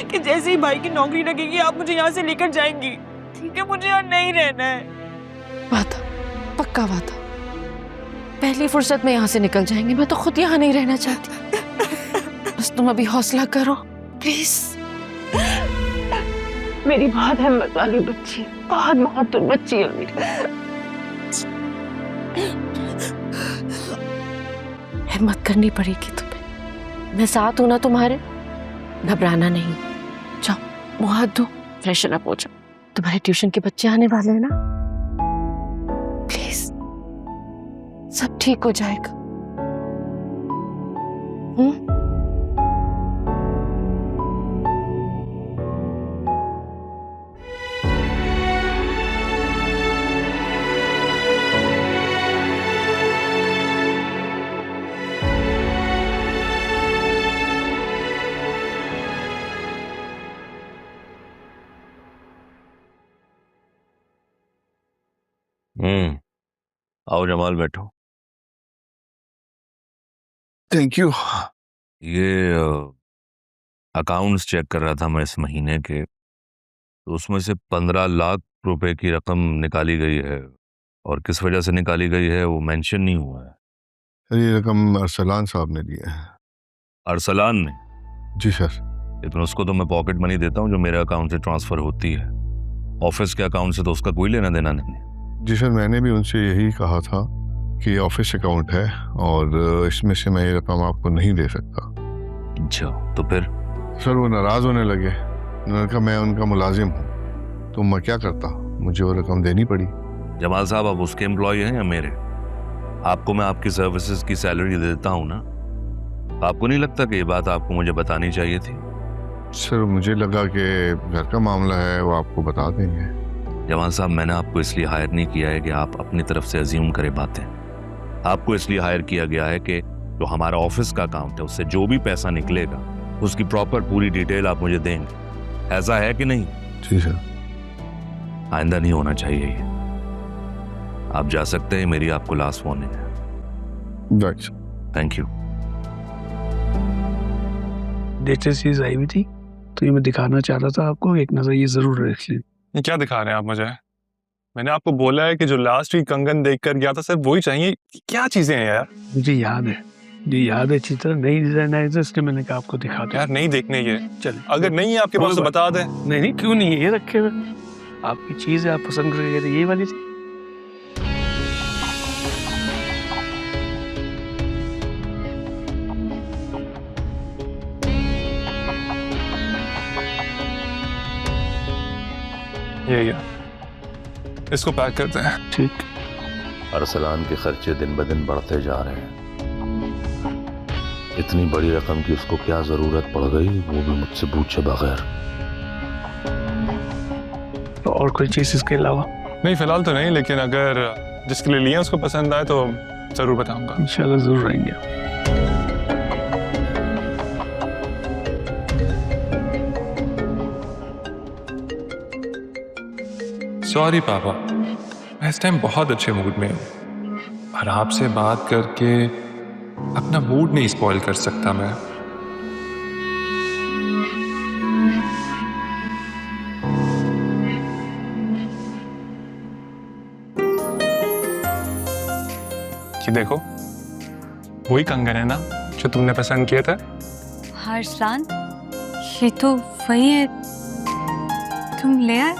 कि जैसे ही भाई की नौकरी लगेगी आप मुझे यहाँ से लेकर जाएंगी। ठीक है, मुझे यहाँ नहीं रहना है। वादा, पक्का वादा, पहली फुर्सत में यहाँ से निकल जाएंगे। मैं तो खुद यहाँ नहीं रहना चाहती। बस तुम अभी हौसला करो प्लीज। मेरी बहुत हिम्मत वाली बच्ची, बहुत बहादुर बच्ची है मेरी। हिम्मत करनी पड़ेगी तुम्हें। मैं साथ हूं ना तुम्हारे, घबराना नहीं। जाओ मुंह हाथ धो, फ्रेशन अप हो जाओ। तुम्हारे ट्यूशन के बच्चे आने वाले हैं ना, प्लीज सब ठीक हो जाएगा। आओ जमाल, बैठो। Thank you. ये अकाउंट्स चेक कर रहा था मैं इस महीने के, तो उसमें से 15 लाख रुपए की रकम निकाली गई है, और किस वजह से निकाली गई है वो मेंशन नहीं हुआ है। ये रकम अरसलान साहब ने दी है। अरसलान ने? जी सर। लेकिन उसको तो मैं पॉकेट मनी देता हूँ जो मेरे अकाउंट से ट्रांसफर होती है। ऑफिस के अकाउंट से तो उसका कोई लेना देना नहीं। जी सर, मैंने भी उनसे यही कहा था कि ऑफिस अकाउंट है और इसमें से मैं ये रकम आपको नहीं दे सकता। अच्छा, तो फिर? सर वो नाराज होने लगे। उन्होंने कहा मैं उनका मुलाजिम हूँ, तो मैं क्या करता, मुझे वो रकम देनी पड़ी। जमाल साहब, आप उसके एम्प्लॉय हैं या मेरे? आपको मैं आपकी सर्विसेज की सैलरी देता हूँ ना। आपको नहीं लगता कि ये बात आपको मुझे बतानी चाहिए थी? सर मुझे लगा कि घर का मामला है, वो आपको बता देंगे। जवान साहब, मैंने आपको इसलिए हायर नहीं किया है कि आप अपनी तरफ से अज्यूम करें बातें। आपको इसलिए हायर किया गया है कि जो हमारा ऑफिस का अकाउंट है उससे जो भी पैसा निकलेगा उसकी प्रॉपर पूरी डिटेल आप मुझे देंगे। ऐसा है कि नहीं? जी सर। आइंदा नहीं होना चाहिए ये। आप जा सकते हैं, मेरी आपको लास्ट वार्निंग है। राइट। Thank you. लेटेस्ट चीज आई हुई थी तो ये मैं दिखाना चाह रहा था आपको, एक नजर ये जरूर रख लें। ये क्या दिखा रहे हैं आप मुझे? मैंने आपको बोला है कि जो लास्ट वीक कंगन देख कर गया था सिर्फ वही चाहिए। क्या चीजें हैं यार? मुझे याद है अच्छी तरह। नई डिजाइन आई थी इसलिए मैंने कहा आपको दिखा दो। यार नहीं देखने ये। चल, अगर नहीं है आपके पास तो बता दें। नहीं क्यों नहीं है, ये रखे हुए आपकी चीज है, आप पसंद करके गए थे, ये वाली चीज। ये इसको पैक करते हैं। ठीक। अरसलान के खर्चे दिन ब दिन बढ़ते जा रहे हैं। इतनी बड़ी रकम की उसको क्या जरूरत पड़ गई, वो भी मुझसे पूछे बगैर। तो और कोई चीज इसके अलावा? नहीं फिलहाल तो नहीं, लेकिन अगर जिसके लिए लिया उसको पसंद आए तो जरूर बताऊंगा। इंशाल्लाह जरूर आएंगे। सॉरी पापा, मैं इस टाइम बहुत अच्छे मूड में हूँ और आपसे बात करके अपना मूड नहीं स्पॉइल कर सकता मैं। ये देखो, वही कंगन है ना जो तुमने पसंद किया था? अरसलान, ये तो वही है, तुम ले आए।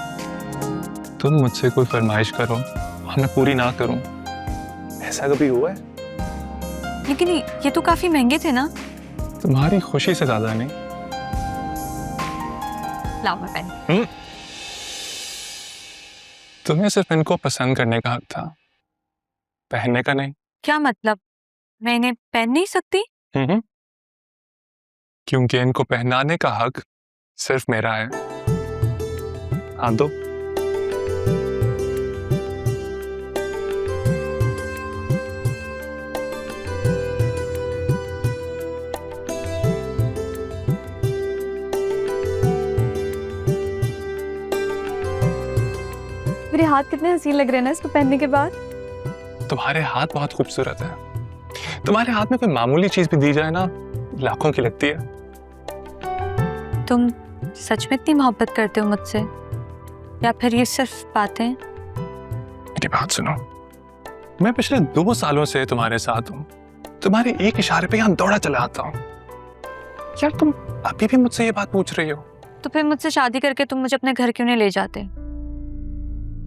तुम मुझसे कोई फरमाइश करो और मैं पूरी ना करूं, ऐसा कभी हुआ है? लेकिन ये तो काफी महंगे थे ना। तुम्हारी खुशी से ज्यादा नहीं। लाओ मैं पहन। तुम्हें सिर्फ इनको पसंद करने का हक था, पहनने का नहीं। क्या मतलब, मैं इन्हें पहन नहीं सकती? क्योंकि इनको पहनाने का हक सिर्फ मेरा है। हाँ दो। मेरे हाथ कितने हसीन लग रहे हैं ना इसको पहनने के बाद। तुम्हारे हाथ बहुत खूबसूरत है। तुम्हारे हाथ में कोई मामूली चीज भी दी जाए ना, लाखों की लगती है। तुम सच में इतनी मोहब्बत करते हो मुझसे या फिर ये सिर्फ बातें? मेरी बात सुनो, मैं पिछले 2 सालों से तुम्हारे साथ हूँ, तुम्हारे एक इशारे पे यहाँ दौड़ा चला आता हूँ। यार तुम अभी भी मुझसे ये बात पूछ रही हो? तो फिर मुझसे शादी करके तुम मुझे अपने घर क्यों नहीं ले जाते?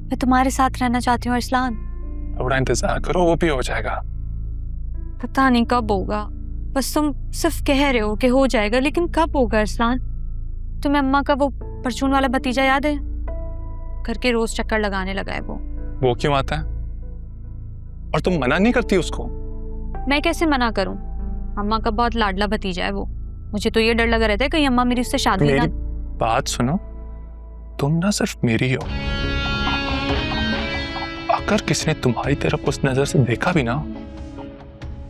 मैं तुम्हारे साथ रहना चाहती हूँ अरसलान। थोड़ा इंतजार करो, वो भी हो जाएगा। पता नहीं कब होगा, बस तुम सिर्फ कह रहे हो कि हो जाएगा, लेकिन कब होगा अरसलान? तुम्हें अम्मा का वो परचून वाला भतीजा याद है? घर के रोज चक्कर लगाने लगा है वो क्यों आता है और तुम मना नहीं करती उसको? मैं कैसे मना करूं? अम्मा का बहुत लाडला भतीजा है वो। मुझे तो ये डर लगा रहता है कहीं अम्मा मेरी उससे शादी मेरी ना। बात सुनो, तुम ना सिर्फ मेरी हो। अगर किसी ने तुम्हारी तरफ उस नजर से देखा भी ना,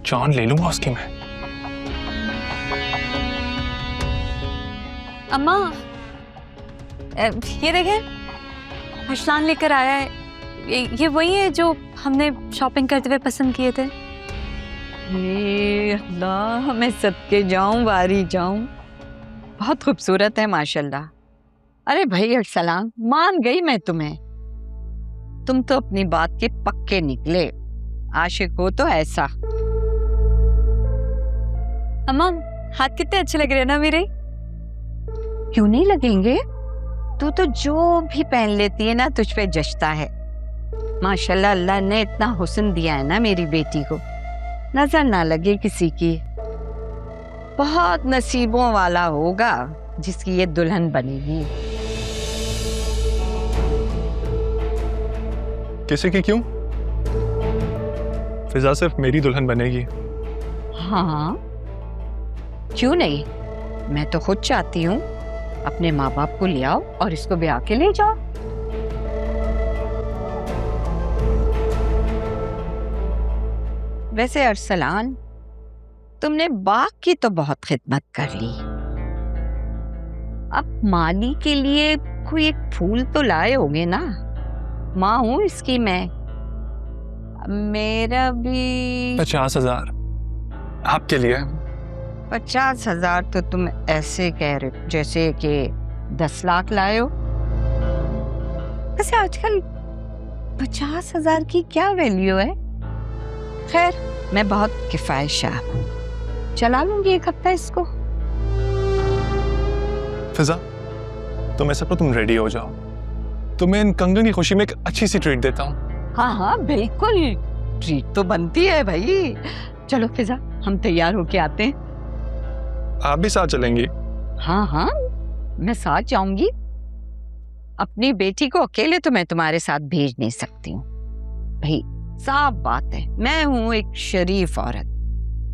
जान ले लूंगा उसकी मैं। अम्मा ये देखें, अरसलान लेकर आया है। ये वही है जो हमने शॉपिंग करते हुए पसंद किए थे। अल्लाह, मैं सदके जाऊं वारी जाऊं, बहुत खूबसूरत है माशाल्लाह। अरे भाई अरसलान, मान गई मैं तुम्हें। तुम तो अपनी बात के पक्के निकले, आशिक हो तो ऐसा। अम्मा हाथ कितने अच्छे लग रहे हैं ना मेरे। क्यों नहीं लगेंगे? तू तो जो भी पहन लेती है ना तुझ पे जचता है। माशाल्लाह, अल्लाह ने इतना हुस्न दिया है ना मेरी बेटी को, नजर ना लगे किसी की। बहुत नसीबों वाला होगा जिसकी ये दुल्हन बनेगी। किसी की क्यों? फिजा सिर्फ मेरी दुल्हन बनेगी। हाँ, क्यों नहीं? मैं तो खुद चाहती हूँ अपने माँ बाप को ले आओ और इसको ब्याह के ले जाओ। वैसे अरसलान, तुमने बाग की तो बहुत खिदमत कर ली, अब माली के लिए कोई एक फूल तो लाए होंगे ना? माँ हूं इसकी मैं। मेरा भी 50,000 आपके लिए। 50,000 तो तुम ऐसे कह रहे हो जैसे कि 10 लाख लाए हो। वैसे आजकल 50,000 की क्या वैल्यू है? खैर, मैं बहुत किफायत हूँ, चला लूंगी एक हफ्ता इसको। फिजा, तुम ऐसा करो, तुम रेडी हो जाओ, तुम्हें इन कंगन की खुशी में एक अच्छी सी ट्रीट देता हूँ। हाँ हाँ बिल्कुल, ट्रीट तो बनती है भाई। चलो फिजा, हम तैयार होके आते हैं। आप भी साथ चलेंगी? हाँ हाँ, मैं साथ जाऊंगी। अपनी बेटी को अकेले तो मैं तुम्हारे साथ भेज नहीं सकती हूँ भाई, साफ बात है, मैं हूँ एक शरीफ औरत,